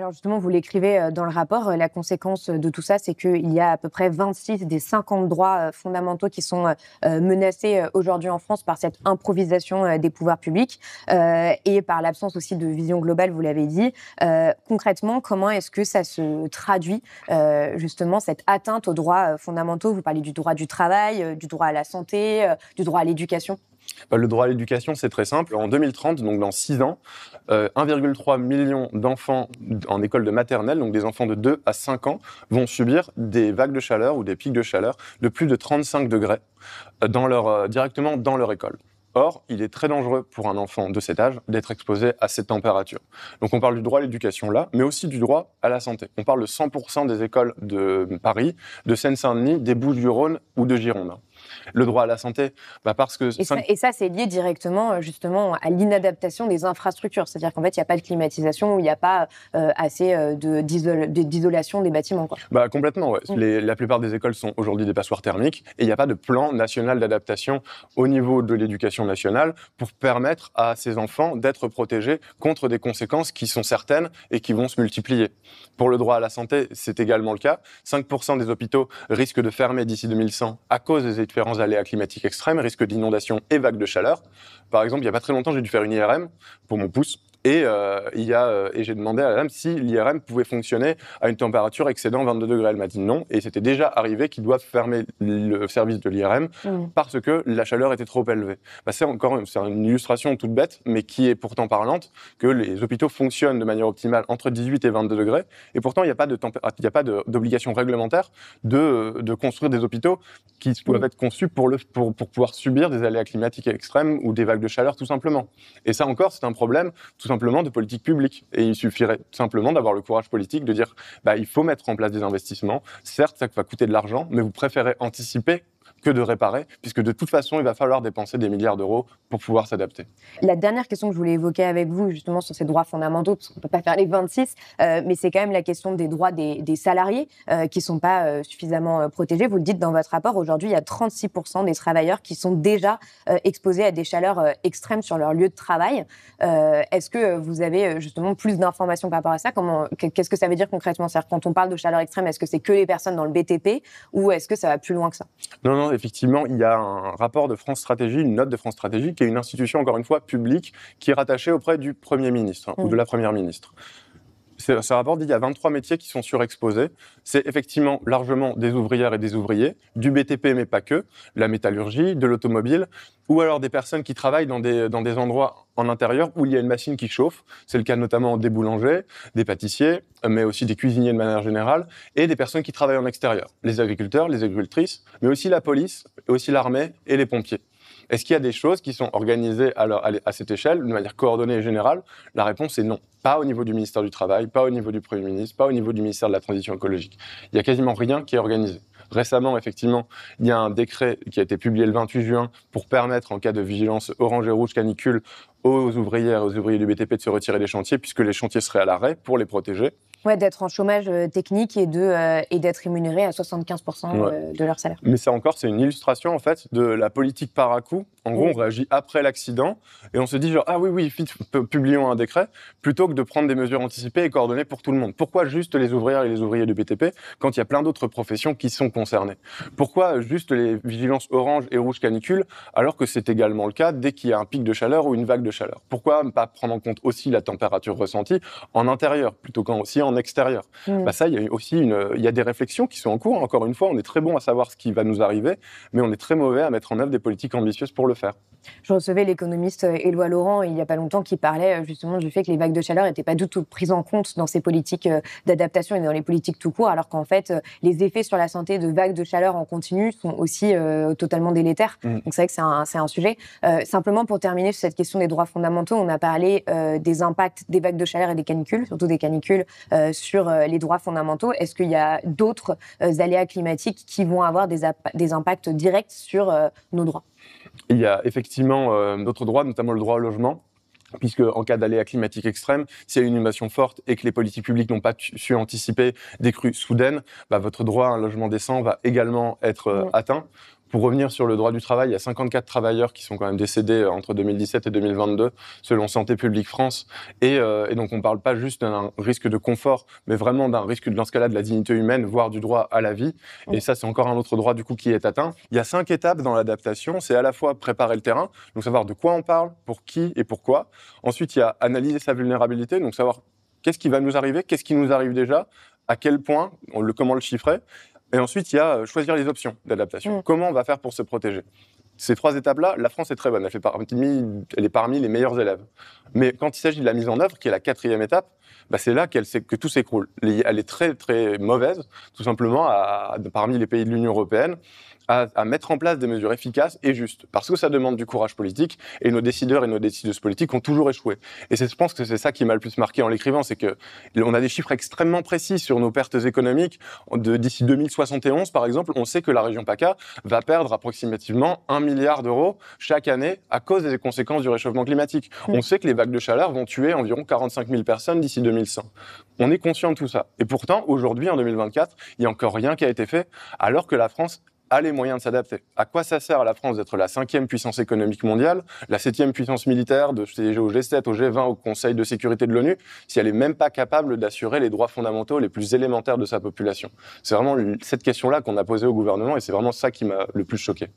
Alors justement, vous l'écrivez dans le rapport, la conséquence de tout ça, c'est qu'il y a à peu près 26 des 50 droits fondamentaux qui sont menacés aujourd'hui en France par cette improvisation des pouvoirs publics et par l'absence aussi de vision globale, vous l'avez dit. Concrètement, comment est-ce que ça se traduit justement cette atteinte aux droits fondamentaux? Vous parlez du droit du travail, du droit à la santé, du droit à l'éducation. Le droit à l'éducation, c'est très simple. En 2030, donc dans 6 ans, 1,3 million d'enfants en école de maternelle, donc des enfants de 2 à 5 ans, vont subir des vagues de chaleur ou des pics de chaleur de plus de 35 degrés directement dans leur école. Or, il est très dangereux pour un enfant de cet âge d'être exposé à cette température. Donc on parle du droit à l'éducation là, mais aussi du droit à la santé. On parle de 100% des écoles de Paris, de Seine-Saint-Denis, des Bouches-du-Rhône ou de Gironde. Le droit à la santé, parce que... Et ça, c'est lié directement, justement, à l'inadaptation des infrastructures. C'est-à-dire qu'en fait, il n'y a pas de climatisation ou il n'y a pas assez d'isolation des bâtiments, quoi. Complètement, ouais. La plupart des écoles sont aujourd'hui des passoires thermiques et il n'y a pas de plan national d'adaptation au niveau de l'éducation nationale pour permettre à ces enfants d'être protégés contre des conséquences qui sont certaines et qui vont se multiplier. Pour le droit à la santé, c'est également le cas. 5% des hôpitaux risquent de fermer d'ici 2100 à cause des différents aléas climatiques extrêmes, risque d'inondation et vagues de chaleur. Par exemple, il n'y a pas très longtemps, j'ai dû faire une IRM pour mon pouce. Et j'ai demandé à la dame si l'IRM pouvait fonctionner à une température excédant 22 degrés. Elle m'a dit non. Et c'était déjà arrivé qu'ils doivent fermer le service de l'IRM parce que la chaleur était trop élevée. C'est une illustration toute bête, mais qui est pourtant parlante, que les hôpitaux fonctionnent de manière optimale entre 18 et 22 degrés. Et pourtant, il n'y a pas d'obligation réglementaire de construire des hôpitaux qui doivent être conçus pour pouvoir subir des aléas climatiques extrêmes ou des vagues de chaleur, tout simplement. Et ça encore, c'est un problème tout simplement de politique publique. Et il suffirait tout simplement d'avoir le courage politique de dire il faut mettre en place des investissements. Certes, ça va coûter de l'argent, mais vous préférez anticiper que de réparer, puisque de toute façon, il va falloir dépenser des milliards d'euros pour pouvoir s'adapter. La dernière question que je voulais évoquer avec vous, justement, sur ces droits fondamentaux, parce qu'on ne peut pas faire les 26, mais c'est quand même la question des droits des salariés qui ne sont pas suffisamment protégés. Vous le dites dans votre rapport, aujourd'hui, il y a 36% des travailleurs qui sont déjà exposés à des chaleurs extrêmes sur leur lieu de travail. Est-ce que vous avez justement plus d'informations par rapport à ça? Qu'est-ce que ça veut dire concrètement? C'est-à-dire, quand on parle de chaleur extrême, est-ce que c'est que les personnes dans le BTP ou est-ce que ça va plus loin que ça? Non, effectivement, il y a un rapport de France Stratégie, une note de France Stratégie, qui est une institution, encore une fois, publique, qui est rattachée auprès du Premier ministre ou de la Première ministre. Ce rapport dit qu'il y a 23 métiers qui sont surexposés. C'est effectivement largement des ouvrières et des ouvriers, du BTP mais pas que, la métallurgie, de l'automobile, ou alors des personnes qui travaillent dans des endroits en intérieur où il y a une machine qui chauffe. C'est le cas notamment des boulangers, des pâtissiers, mais aussi des cuisiniers de manière générale, et des personnes qui travaillent en extérieur, les agriculteurs, les agricultrices, mais aussi la police, et aussi l'armée et les pompiers. Est-ce qu'il y a des choses qui sont organisées à cette échelle, de manière coordonnée et générale? La réponse est non. Pas au niveau du ministère du Travail, pas au niveau du Premier ministre, pas au niveau du ministère de la Transition écologique. Il n'y a quasiment rien qui est organisé. Récemment, effectivement, il y a un décret qui a été publié le 28 juin pour permettre, en cas de vigilance orange et rouge canicule, aux ouvrières et aux ouvriers du BTP de se retirer des chantiers, puisque les chantiers seraient à l'arrêt pour les protéger. Ouais, d'être en chômage technique et d'être rémunéré à 75% de leur salaire. Mais ça encore, c'est une illustration en fait de la politique par à coup. En gros, on réagit après l'accident et on se dit genre oui, publions un décret plutôt que de prendre des mesures anticipées et coordonnées pour tout le monde. Pourquoi juste les ouvrières et les ouvriers du BTP quand il y a plein d'autres professions qui sont concernées? Pourquoi juste les vigilances orange et rouge canicule alors que c'est également le cas dès qu'il y a un pic de chaleur ou une vague de chaleur? Pourquoi ne pas prendre en compte aussi la température ressentie en intérieur plutôt qu'aussi en extérieur? Ça, il y a des réflexions qui sont en cours. Encore une fois, on est très bon à savoir ce qui va nous arriver, mais on est très mauvais à mettre en œuvre des politiques ambitieuses pour le faire. Je recevais l'économiste Éloi Laurent il n'y a pas longtemps qui parlait justement du fait que les vagues de chaleur n'étaient pas du tout prises en compte dans ces politiques d'adaptation et dans les politiques tout court, alors qu'en fait, les effets sur la santé de vagues de chaleur en continu sont aussi totalement délétères. Donc c'est vrai que c'est un sujet. Simplement pour terminer sur cette question des droits fondamentaux, on a parlé des impacts des vagues de chaleur et des canicules, surtout des canicules, sur les droits fondamentaux. Est-ce qu'il y a d'autres aléas climatiques qui vont avoir des impacts directs sur nos droits? Il y a effectivement d'autres droits, notamment le droit au logement, puisque en cas d'aléa climatique extrême, s'il y a une inondation forte et que les politiques publiques n'ont pas su anticiper des crues soudaines, votre droit à un logement décent va également être atteint. Pour revenir sur le droit du travail, il y a 54 travailleurs qui sont quand même décédés entre 2017 et 2022, selon Santé publique France. Et donc, on ne parle pas juste d'un risque de confort, mais vraiment d'un risque, dans ce cas-là, de la dignité humaine, voire du droit à la vie. Et ça, c'est encore un autre droit, du coup, qui est atteint. Il y a 5 étapes dans l'adaptation. C'est à la fois préparer le terrain, donc savoir de quoi on parle, pour qui et pourquoi. Ensuite, il y a analyser sa vulnérabilité, donc savoir qu'est-ce qui va nous arriver, qu'est-ce qui nous arrive déjà, à quel point, comment le chiffrer. Et ensuite, il y a choisir les options d'adaptation. Comment on va faire pour se protéger? Ces 3 étapes-là, la France est très bonne. Elle est parmi les meilleurs élèves. Mais quand il s'agit de la mise en œuvre, qui est la 4e étape, c'est là que tout s'écroule. Elle est très, très mauvaise, tout simplement, parmi les pays de l'Union européenne, à mettre en place des mesures efficaces et justes. Parce que ça demande du courage politique, et nos décideurs et nos décideuses politiques ont toujours échoué. Et je pense que c'est ça qui m'a le plus marqué en l'écrivant, c'est qu'on a des chiffres extrêmement précis sur nos pertes économiques. D'ici 2071, par exemple, on sait que la région PACA va perdre approximativement 1 milliard d'euros chaque année à cause des conséquences du réchauffement climatique. On sait que les vagues de chaleur vont tuer environ 45 000 personnes d'ici 2100. On est conscient de tout ça. Et pourtant, aujourd'hui, en 2024, il n'y a encore rien qui a été fait, alors que la France a les moyens de s'adapter. À quoi ça sert à la France d'être la 5e puissance économique mondiale, la 7e puissance militaire, de siéger au G7, au G20, au Conseil de sécurité de l'ONU, si elle n'est même pas capable d'assurer les droits fondamentaux les plus élémentaires de sa population? C'est vraiment cette question-là qu'on a posée au gouvernement, et c'est vraiment ça qui m'a le plus choqué.